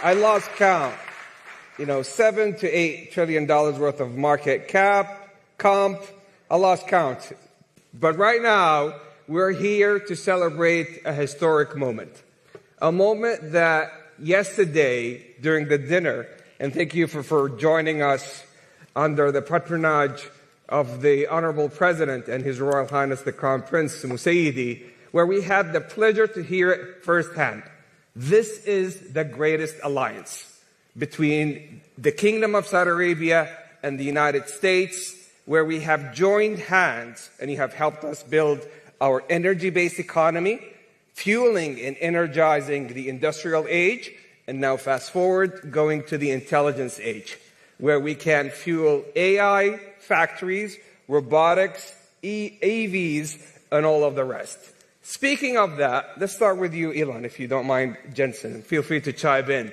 I lost count. $7 to $8 trillion worth of market comp. I lost count. But right now, we're here to celebrate a historic moment. A moment that yesterday during the dinner, and thank you for joining us under the patronage of the Honorable President and His Royal Highness the Crown Prince Musaidi, where we had the pleasure to hear it firsthand. This is the greatest alliance between the Kingdom of Saudi Arabia and the United States, where we have joined hands and you have helped us build our energy-based economy, fueling and energizing the industrial age, and now fast forward, going to the intelligence age, where we can fuel AI factories, robotics, AVs, and all of the rest. Speaking of that, let's start with you, Elon, if you don't mind, Jensen. Feel free to chime in.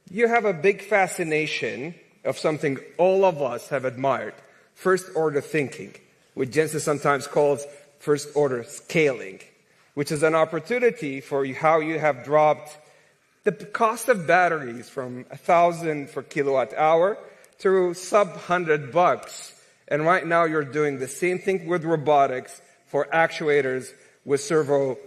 You have a big fascination of something all of us have admired, first-order thinking, which Jensen sometimes calls first-order scaling, which is an opportunity for how you have dropped the cost of batteries from $1,000 per kilowatt hour to sub $100. And right now you're doing the same thing with robotics for actuators with servo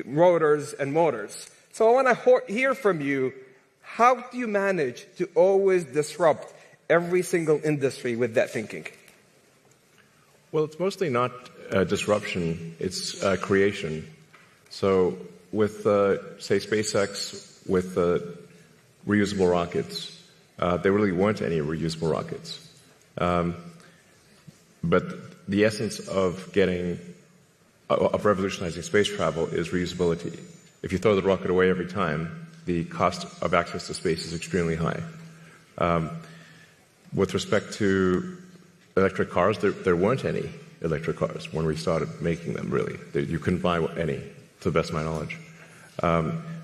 rotors and motors. So I want to hear from you, how do you manage to always disrupt every single industry with that thinking? Well, it's mostly not disruption, it's creation. So with, say, SpaceX, with reusable rockets, there really weren't any reusable rockets. But the essence of revolutionizing space travel is reusability. If you throw the rocket away every time, the cost of access to space is extremely high. With respect to electric cars, there weren't any electric cars when we started making them, really. You couldn't buy any, to the best of my knowledge.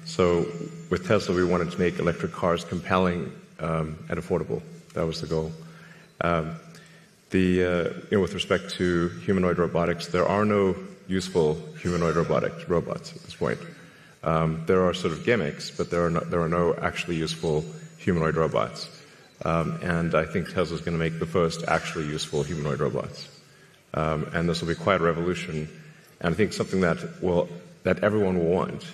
So with Tesla, we wanted to make electric cars compelling and affordable. That was the goal. With respect to humanoid robotics, there are no useful humanoid robots at this point. There are sort of gimmicks, but there are no actually useful humanoid robots. And I think Tesla's going to make the first actually useful humanoid robots. And this will be quite a revolution, and I think something that everyone will want.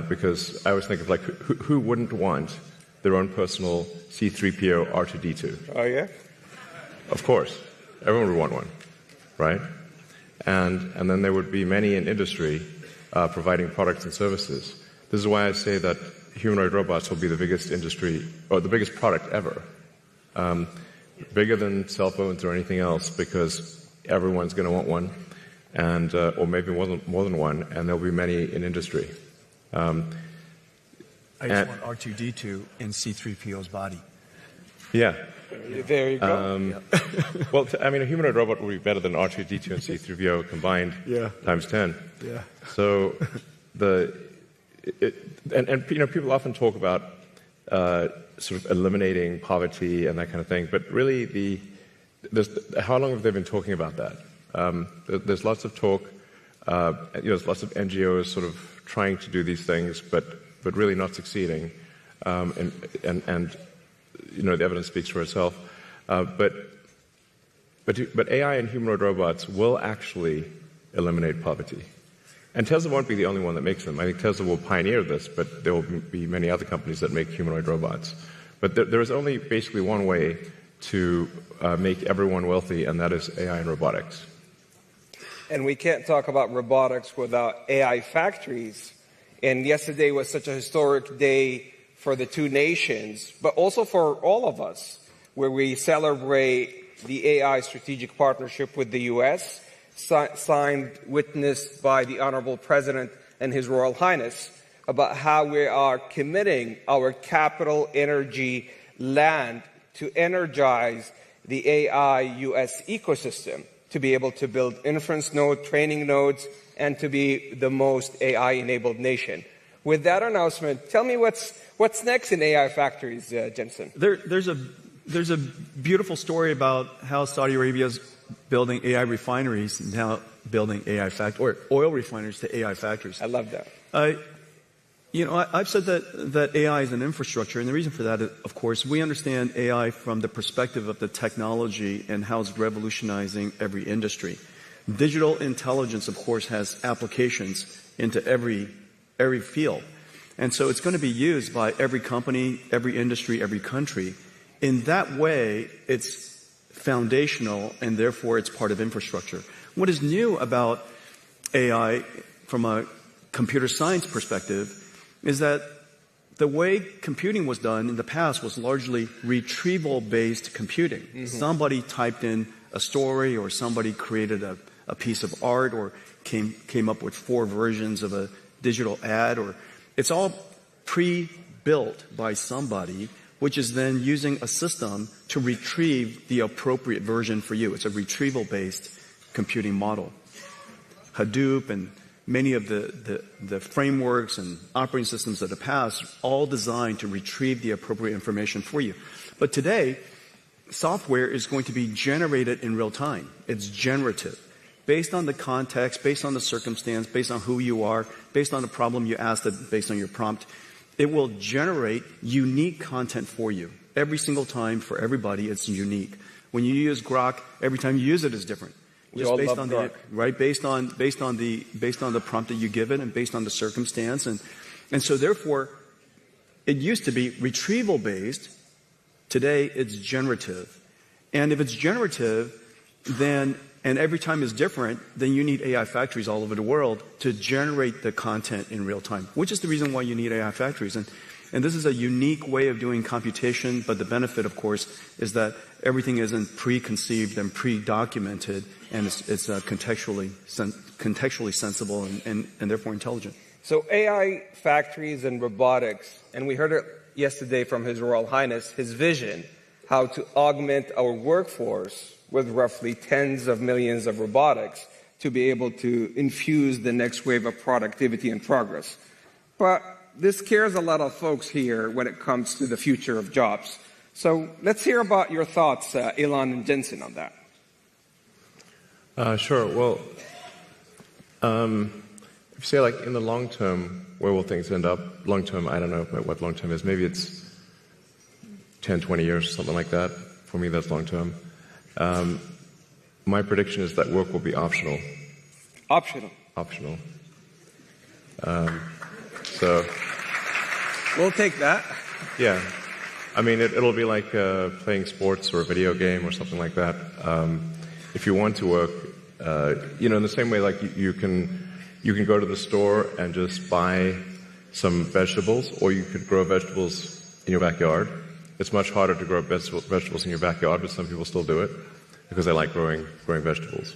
Because I always think of who wouldn't want their own personal C-3PO R2-D2? Oh yeah? Of course, everyone would want one, right? And then there would be many in industry providing products and services. This is why I say that humanoid robots will be the biggest industry, or the biggest product ever. Bigger than cell phones or anything else, because everyone's going to want one, and or maybe more than one, and there'll be many in industry. I just want R2-D2 in C-3PO's body. Yeah. There you go. Well, I mean, a humanoid robot would be better than R2-D2 and C-3PO combined times 10. Yeah. So people often talk about sort of eliminating poverty and that kind of thing, but really how long have they been talking about that? There's lots of talk. There's lots of NGOs sort of trying to do these things, but really not succeeding. And the evidence speaks for itself. But AI and humanoid robots will actually eliminate poverty. And Tesla won't be the only one that makes them. I think Tesla will pioneer this, but there will be many other companies that make humanoid robots. But there is only basically one way to make everyone wealthy, and that is AI and robotics. And we can't talk about robotics without AI factories. And yesterday was such a historic day for the two nations, but also for all of us, where we celebrate the AI strategic partnership with the U.S., witnessed by the Honorable President and His Royal Highness, about how we are committing our capital, energy, land to energize the AI U.S. ecosystem, to be able to build inference nodes, training nodes, and to be the most AI-enabled nation. With that announcement, tell me what's next in AI factories, Jensen? There's a beautiful story about how Saudi Arabia is building AI refineries and now building AI or oil refineries to AI factories. I love that. I've said that AI is an infrastructure, and the reason for that is, of course, we understand AI from the perspective of the technology and how it's revolutionizing every industry. Digital intelligence, of course, has applications into every field. And so it's going to be used by every company, every industry, every country. In that way, it's foundational, and therefore it's part of infrastructure. What is new about AI from a computer science perspective is that the way computing was done in the past was largely retrieval-based computing. Mm-hmm. Somebody typed in a story, or somebody created a piece of art, or came up with 4 versions of a digital ad, or it's all pre-built by somebody, which is then using a system to retrieve the appropriate version for you. It's a retrieval-based computing model. Hadoop and many of the frameworks and operating systems of the past, all designed to retrieve the appropriate information for you. But today, software is going to be generated in real time. It's generative. Based on the context, based on the circumstance, based on who you are, based on the problem you asked, based on your prompt, it will generate unique content for you. Every single time, for everybody, it's unique. When you use Grok, every time you use it is different. Just based on the right, based on the prompt that you give it, and based on the circumstance, and so therefore, it used to be retrieval based. Today, it's generative, and if it's generative, then and every time is different, then you need AI factories all over the world to generate the content in real time, which is the reason why you need AI factories. And this is a unique way of doing computation, but the benefit, of course, is that everything isn't preconceived and pre-documented, and it's contextually sensible and therefore intelligent. So AI factories and robotics, and we heard it yesterday from His Royal Highness, his vision, how to augment our workforce with roughly tens of millions of robotics to be able to infuse the next wave of productivity and progress. But this scares a lot of folks here when it comes to the future of jobs. So let's hear about your thoughts, Elon and Jensen, on that. Sure. Well, if you say, like, in the long term, where will things end up? Long term, I don't know what long term is. Maybe it's 10, 20 years, something like that. For me, that's long term. My prediction is that work will be optional. Optional? Optional. So we'll take that. Yeah. I mean, it'll be like playing sports or a video game or something like that. If you want to work, in the same way, like you can go to the store and just buy some vegetables, or you could grow vegetables in your backyard. It's much harder to grow vegetables in your backyard, but some people still do it because they like growing vegetables.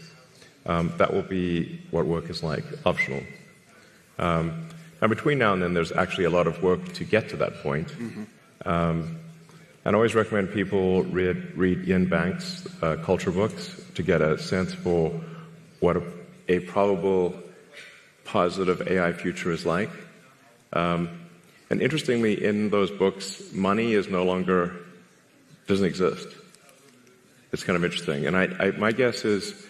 That will be what work is like, optional. And between now and then, there's actually a lot of work to get to that point. Mm-hmm. And I always recommend people read Ian Banks' culture books to get a sense for what a probable positive AI future is like. And interestingly, in those books, money doesn't exist. It's kind of interesting. And my guess is,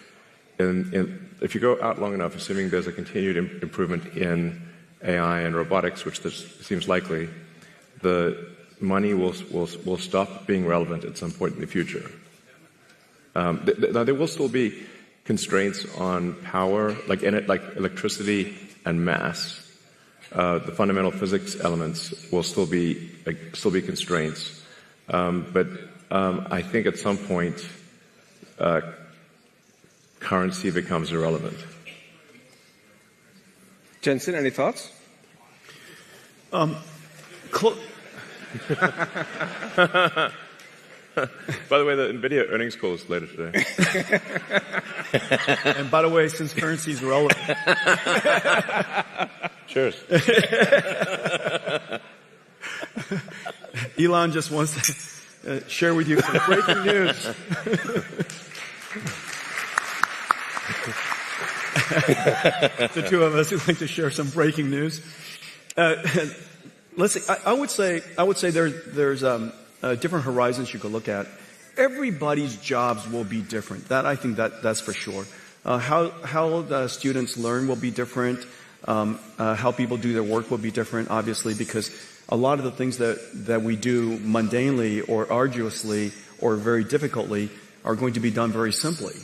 if you go out long enough, assuming there's a continued improvement in AI and robotics, which seems likely, the money will stop being relevant at some point in the future. Now, there will still be constraints on power, like electricity and mass. The fundamental physics elements will still be constraints, but I think at some point currency becomes irrelevant. Jensen, any thoughts? By the way, the NVIDIA earnings call is later today. And by the way, since currency is relevant. Cheers. Elon just wants to share with you some breaking news. The two of us would like to share some breaking news. Let's see. I would say there's different horizons you could look at. Everybody's jobs will be different. I think that's for sure. How the students learn will be different. How people do their work will be different, obviously, because a lot of the things that we do mundanely or arduously or very difficultly are going to be done very simply.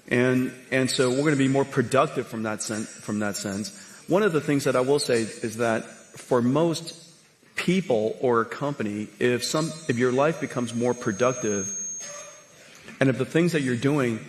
And so we're going to be more productive from that sense. One of the things that I will say is that for most people or a company, if your life becomes more productive, and if the things that you're doing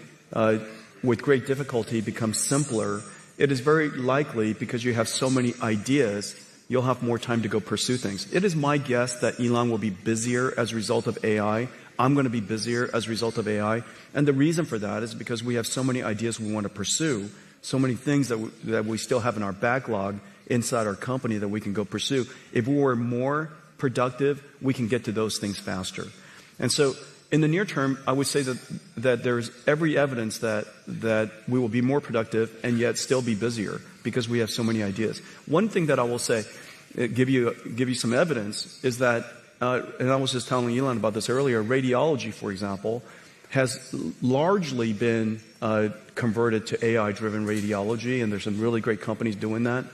with great difficulty become simpler, it is very likely, because you have so many ideas, you'll have more time to go pursue things. It is my guess that Elon will be busier as a result of AI. I'm going to be busier as a result of AI. And the reason for that is because we have so many ideas we want to pursue, so many things that we still have in our backlog inside our company that we can go pursue. If we were more productive, we can get to those things faster. And so in the near term, I would say that there's every evidence that we will be more productive and yet still be busier because we have so many ideas. One thing that I will say, give you some evidence, is that, and I was just telling Elon about this earlier, radiology, for example, has largely been converted to AI-driven radiology, and there's some really great companies doing that.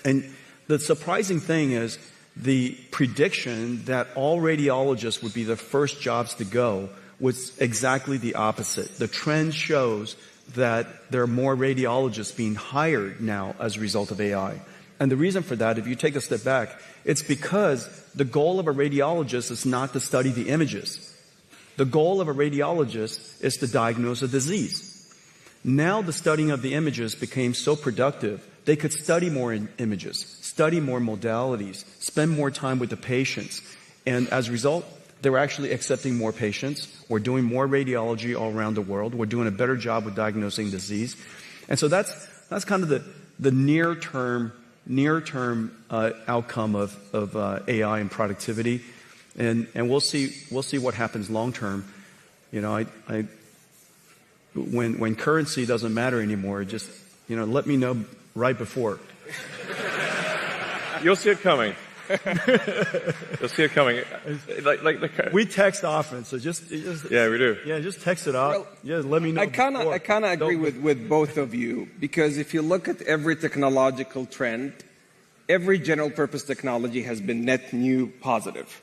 And the surprising thing is the prediction that all radiologists would be the first jobs to go was exactly the opposite. The trend shows that there are more radiologists being hired now as a result of AI. And the reason for that, if you take a step back, it's because the goal of a radiologist is not to study the images. The goal of a radiologist is to diagnose a disease. Now the studying of the images became so productive, they could study more images, study more modalities, spend more time with the patients. And as a result, they're actually accepting more patients. We're doing more radiology all around the world. We're doing a better job with diagnosing disease. And so that's kind of the near-term outcome of AI and productivity. And we'll see what happens long-term. You know, when currency doesn't matter anymore, just, let me know right before. You'll see it coming. You'll see it coming. We text often, so just yeah, we do. Yeah, just text it out. Well, let me know. I kind of agree with both of you, because if you look at every technological trend, every general purpose technology has been net new positive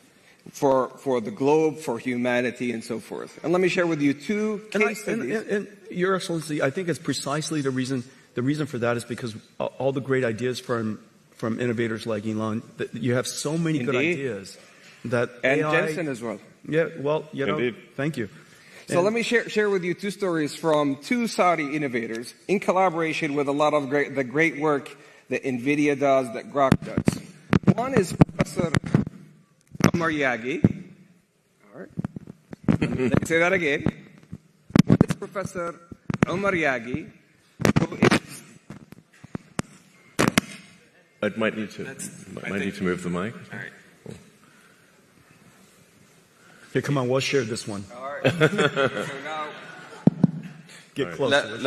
for the globe, for humanity, and so forth. And let me share with you two case studies. And Your Excellency, I think it's precisely the reason. The reason for that is because all the great ideas from innovators like Elon, that you have so many good ideas that and AI, Jensen as well. Yeah, well, Indeed. Thank you. So let me share with you two stories from two Saudi innovators in collaboration with a lot of the great work that NVIDIA does, that Grok does. One is Professor Omar Yagi. All right. Let me say that again. One is Professor Omar Yagi, who is... It might need to move the mic. All right. Cool. Okay, come on, we'll share this one. All right. So now, Get closer.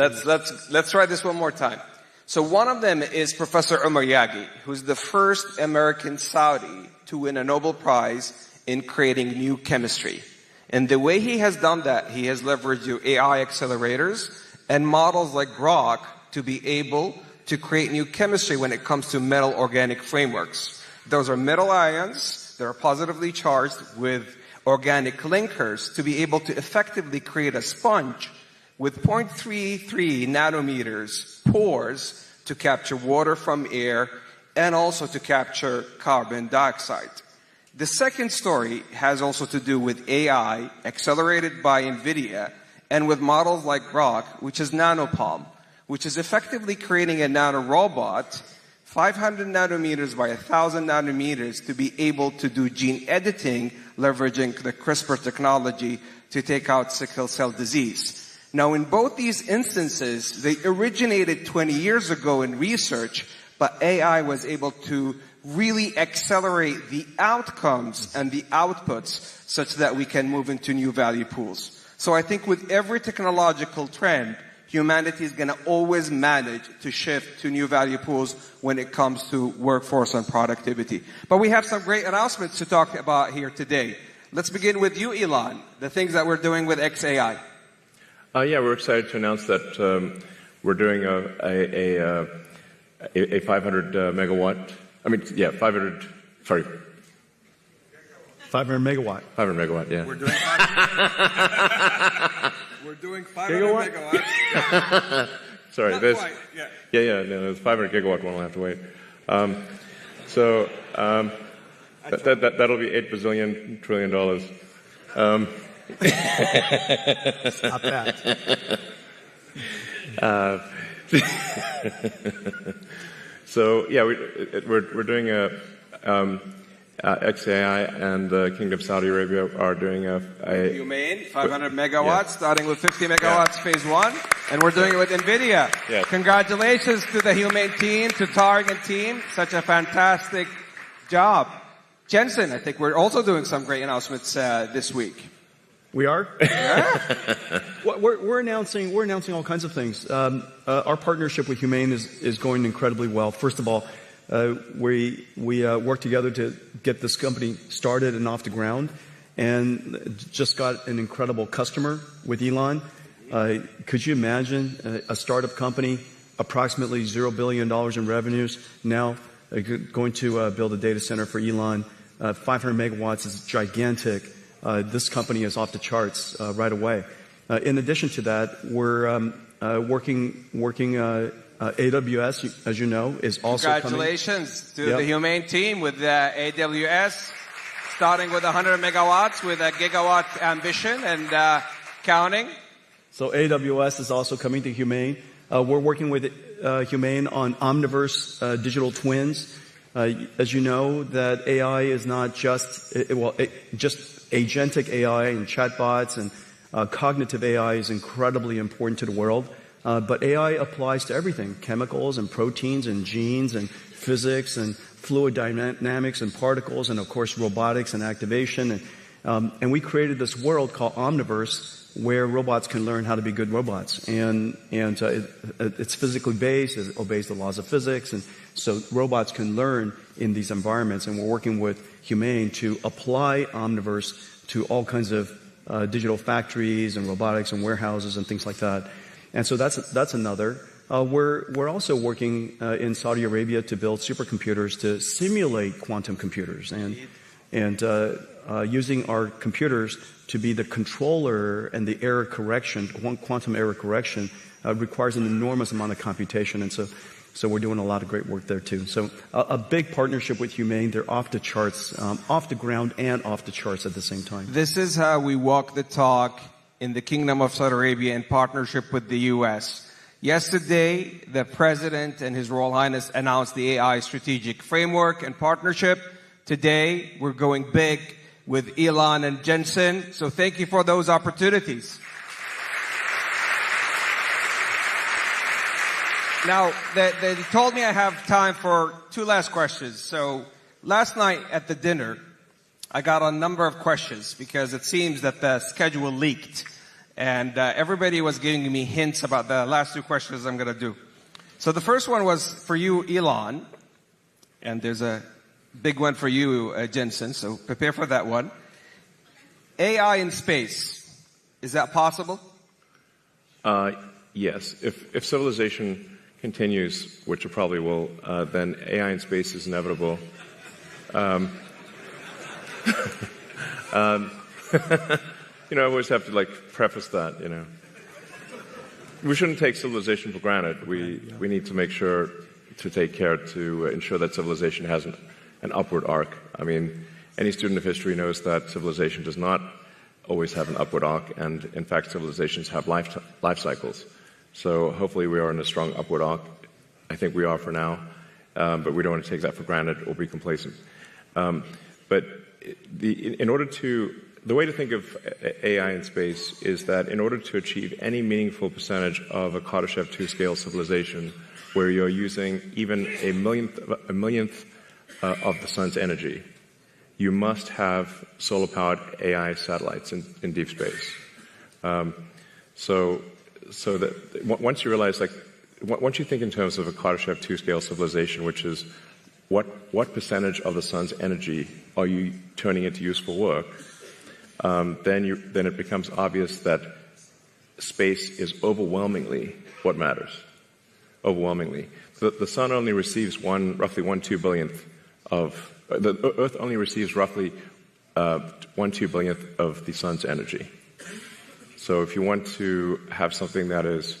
let's try this one more time. So one of them is Professor Omar Yagi, who's the first American Saudi to win a Nobel Prize in creating new chemistry. And the way he has done that, he has leveraged your AI accelerators and models like Grok to be able to create new chemistry when it comes to metal organic frameworks. Those are metal ions that are positively charged with organic linkers to be able to effectively create a sponge with 0.33 nanometers pores to capture water from air and also to capture carbon dioxide. The second story has also to do with AI accelerated by NVIDIA and with models like Grok, which is nanopalm, which is effectively creating a nanorobot 500 nanometers by 1,000 nanometers to be able to do gene editing, leveraging the CRISPR technology to take out sickle cell disease. Now, in both these instances, they originated 20 years ago in research, but AI was able to really accelerate the outcomes and the outputs such that we can move into new value pools. So I think with every technological trend, humanity is going to always manage to shift to new value pools when it comes to workforce and productivity. But we have some great announcements to talk about here today. Let's begin with you, Elon, the things that we're doing with XAI. Yeah, we're excited to announce that we're doing a 500 megawatt. I mean, yeah, 500. Sorry. 500 megawatt. 500 megawatt. Yeah. We're doing 500 megawatts. Sorry. Not There's. quite, yeah. Yeah. No, there's 500 gigawatt one. We'll have to wait. That'll be $8 bazillion trillion. Stop that. So yeah, we're doing a XAI and the Kingdom of Saudi Arabia are doing a Humane, 500 megawatts, starting with 50 megawatts phase 1, and we're doing it with NVIDIA. Yeah. Congratulations to the Humane team, to Target team, such a fantastic job. Jensen, I think we're also doing some great announcements this week. We are? Yeah. Well, we're announcing all kinds of things. Our partnership with Humane is going incredibly well. First of all, we work together to get this company started and off the ground, and just got an incredible customer with Elon. Could you imagine a startup company, approximately $0 billion in revenues, now going to build a data center for Elon? 500 megawatts is gigantic. This company is off the charts right away. In addition to that, we're working AWS, as you know, is also Congratulations to the Humane team with AWS, starting with 100 megawatts with a gigawatt ambition and counting. So AWS is also coming to Humane. We're working with Humane on Omniverse digital twins. As you know, that AI is not just agentic AI and chatbots and cognitive AI is incredibly important to the world. But AI applies to everything, chemicals and proteins and genes and physics and fluid dynamics and particles and, of course, robotics and activation. And we created this world called Omniverse where robots can learn how to be good robots. And it's physically based, it obeys the laws of physics. And so robots can learn in these environments. And we're working with Humane to apply Omniverse to all kinds of digital factories and robotics and warehouses and things like that. And so that's another. We're also working in Saudi Arabia to build supercomputers to simulate quantum computers and using our computers to be the controller and the error correction. Quantum error correction requires an enormous amount of computation, and so we're doing a lot of great work there too. So a big partnership with Humane. They're off the charts, off the ground and off the charts at the same time. This is how we walk the talk in the Kingdom of Saudi Arabia in partnership with the U.S. Yesterday, the President and His Royal Highness announced the AI strategic framework and partnership. Today, we're going big with Elon and Jensen. So thank you for those opportunities. Now, they told me I have time for 2 last questions. So last night at the dinner, I got a number of questions because it seems that the schedule leaked. And everybody was giving me hints about the last 2 questions I'm going to do. So the first one was for you, Elon. And there's a big one for you, Jensen. So prepare for that one. AI in space. Is that possible? Yes. If civilization continues, which it probably will, then AI in space is inevitable. I always have to preface that, We shouldn't take civilization for granted. We need to make sure to take care to ensure that civilization has an upward arc. I mean, any student of history knows that civilization does not always have an upward arc, and in fact, civilizations have life cycles. So hopefully we are in a strong upward arc. I think we are for now, but we don't want to take that for granted or be complacent. But the way to think of AI in space is that in order to achieve any meaningful percentage of a Kardashev 2 scale civilization, where you're using even a millionth of the sun's energy, you must have solar-powered AI satellites in deep space. So that once you realize, once you think in terms of a Kardashev 2 scale civilization, which is what percentage of the sun's energy are you turning into useful work, then it becomes obvious that space is overwhelmingly what matters. Overwhelmingly. the sun only receives roughly 1/2 billionth of, the Earth only receives roughly 1/2 billionth of the sun's energy. So if you want to have something that is,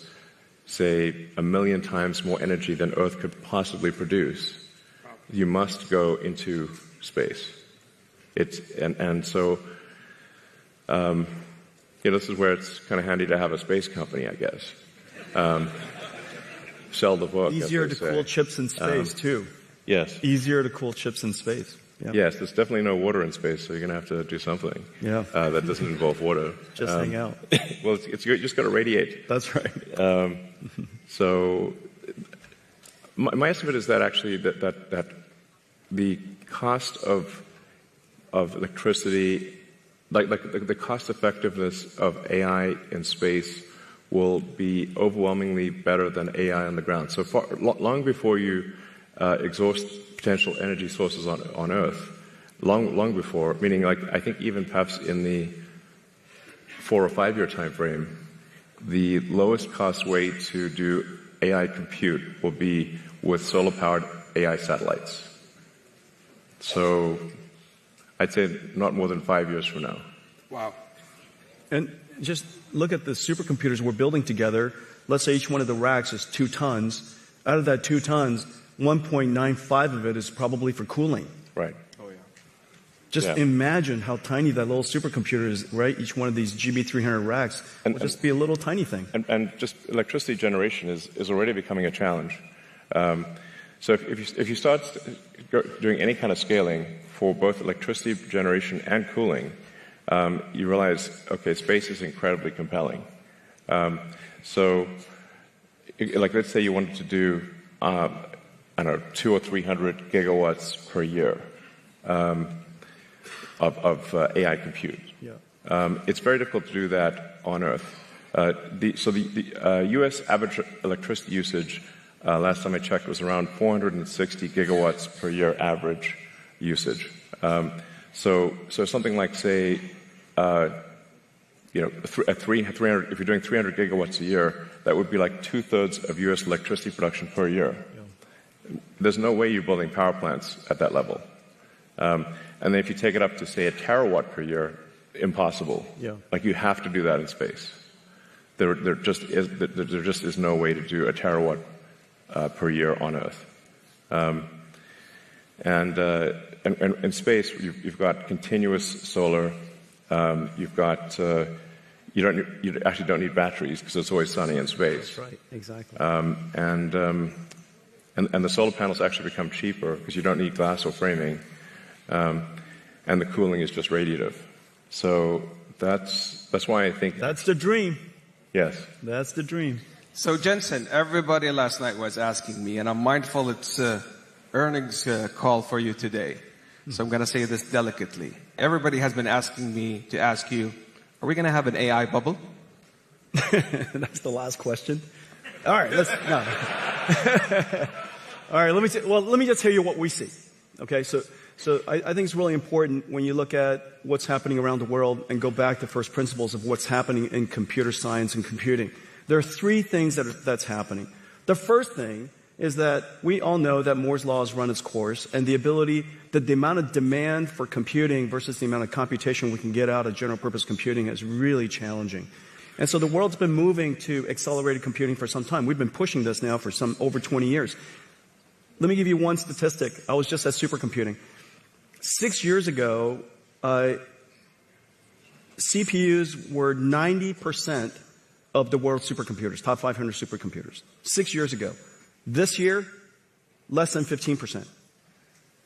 say, 1 million times more energy than Earth could possibly produce, you must go into space. So this is where it's kind of handy to have a space company, I guess. Sell the book. Easier to cool chips in space, too. Yes. Easier to cool chips in space. Yeah. Yes, there's definitely no water in space, so you're going to have to do something that doesn't involve water. Just hang out. Well, you just got to radiate. That's right. So my estimate is that actually that the cost of electricity, like the cost effectiveness of AI in space will be overwhelmingly better than AI on the ground. So long before you exhaust potential energy sources on Earth, long before, meaning like I think even perhaps in the 4 or 5 year time frame, the lowest cost way to do AI compute will be with solar powered AI satellites. So I'd say not more than 5 years from now. Wow. And just look at the supercomputers we're building together. Let's say each one of the racks is 2 tons. Out of that 2 tons, 1.95 of it is probably for cooling. Right. Oh, yeah. Just imagine how tiny that little supercomputer is, right? Each one of these GB300 racks will just be a little tiny thing. And just electricity generation is already becoming a challenge. So if you start doing any kind of scaling for both electricity generation and cooling, you realize, okay, space is incredibly compelling. So, like, let's say you wanted to do, 200 or 300 gigawatts per year of AI compute. Yeah. It's very difficult to do that on Earth. The U.S. average electricity usage, last time I checked, was around 460 gigawatts per year average usage. So something like, say, at 300, if you're doing 300 gigawatts a year, that would be like 2/3 of U.S. electricity production per year. Yeah. There's no way you're building power plants at that level. And then if you take it up to, say, 1 terawatt per year, impossible. Yeah. Like, you have to do that in space. There just is no way to do 1 terawatt per year on Earth. And in space, you've got continuous solar. You've got you actually don't need batteries because it's always sunny in space. That's right, exactly. And the solar panels actually become cheaper because you don't need glass or framing, and the cooling is just radiative. So that's why I think that's the dream. Yes, that's the dream. So Jensen, everybody last night was asking me, and I'm mindful it's earnings call for you today. So I'm going to say this delicately. Everybody has been asking me to ask you, are we going to have an AI bubble? That's the last question. All right, all right, let me just tell you what we see. Okay, so I think it's really important when you look at what's happening around the world and go back to first principles of what's happening in computer science and computing. There are 3 things that's happening. The first thing is that we all know that Moore's law has run its course, and the amount of demand for computing versus the amount of computation we can get out of general purpose computing is really challenging. And so the world's been moving to accelerated computing for some time. We've been pushing this now for over 20 years. Let me give you one statistic. I was just at supercomputing. 6 years ago, CPUs were 90% of the world's supercomputers, top 500 supercomputers. 6 years ago. This year, less than 15%.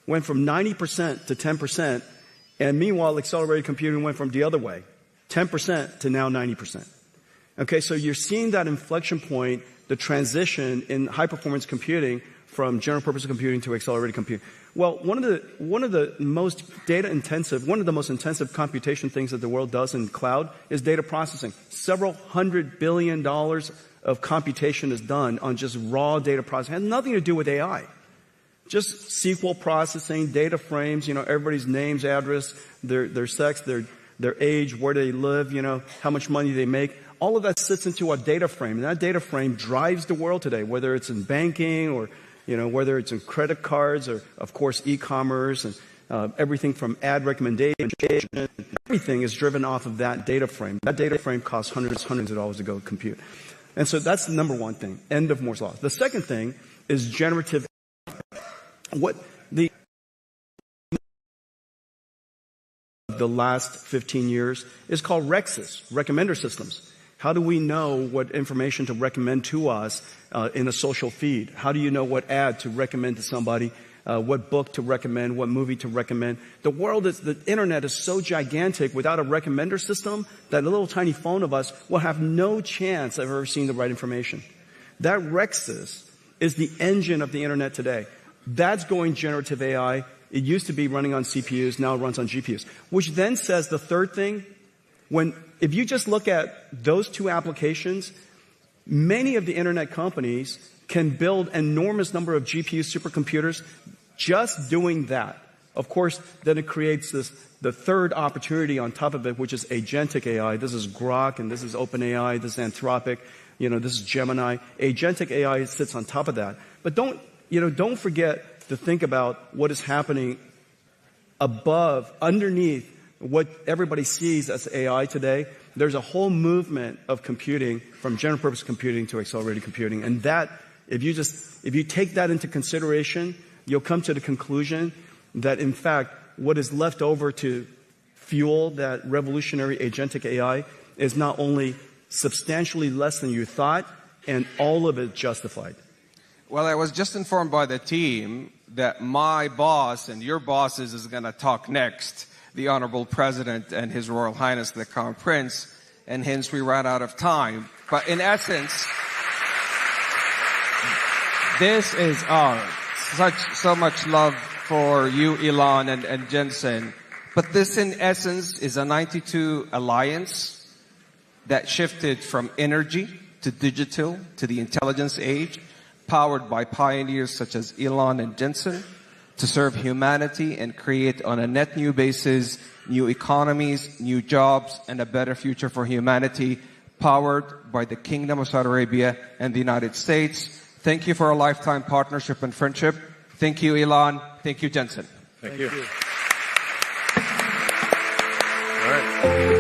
Went from 90% to 10%, and meanwhile, accelerated computing went from the other way, 10% to now 90%. Okay, so you're seeing that inflection point, the transition in high-performance computing from general-purpose computing to accelerated computing. Well, one of the most intensive computation things that the world does in cloud is data processing. Several $100 billion of computation is done on just raw data processing. It has nothing to do with AI. Just SQL processing, data frames, everybody's names, address, their sex, their age, where they live, how much money they make. All of that sits into a data frame, and that data frame drives the world today, whether it's in banking or whether it's in credit cards or, of course, e-commerce and everything from ad recommendation, everything is driven off of that data frame. That data frame costs hundreds of dollars to go compute. And so that's the number one thing, end of Moore's law. The second thing is generative AI. What the last 15 years is called REXs, recommender systems. How do we know what information to recommend to us in a social feed? How do you know what ad to recommend to somebody? What book to recommend, what movie to recommend. The internet is so gigantic without a recommender system that a little tiny phone of us will have no chance of ever seeing the right information. That REXs is the engine of the internet today. That's going generative AI. It used to be running on CPUs, now it runs on GPUs. Which then says the third thing, if you just look at those two applications, many of the internet companies can build an enormous number of GPU supercomputers just doing that. Of course, then it creates the third opportunity on top of it, which is agentic AI. This is Grok, and this is OpenAI, this is Anthropic, this is Gemini. Agentic AI sits on top of that. But don't forget to think about what is happening underneath what everybody sees as AI today. There's a whole movement of computing from general purpose computing to accelerated computing. And that, if you take that into consideration, you'll come to the conclusion that, in fact, what is left over to fuel that revolutionary agentic AI is not only substantially less than you thought, and all of it justified. Well, I was just informed by the team that my boss and your bosses is going to talk next, the Honorable President and His Royal Highness the Crown Prince, and hence we ran out of time. But in essence, this is so much love for you, Elon and Jensen. But this, in essence, is a 92 alliance that shifted from energy to digital to the intelligence age, powered by pioneers such as Elon and Jensen, to serve humanity and create on a net new basis new economies, new jobs, and a better future for humanity, powered by the Kingdom of Saudi Arabia and the United States. Thank you for a lifetime partnership and friendship. Thank you, Elon. Thank you, Jensen. Thank you. All right.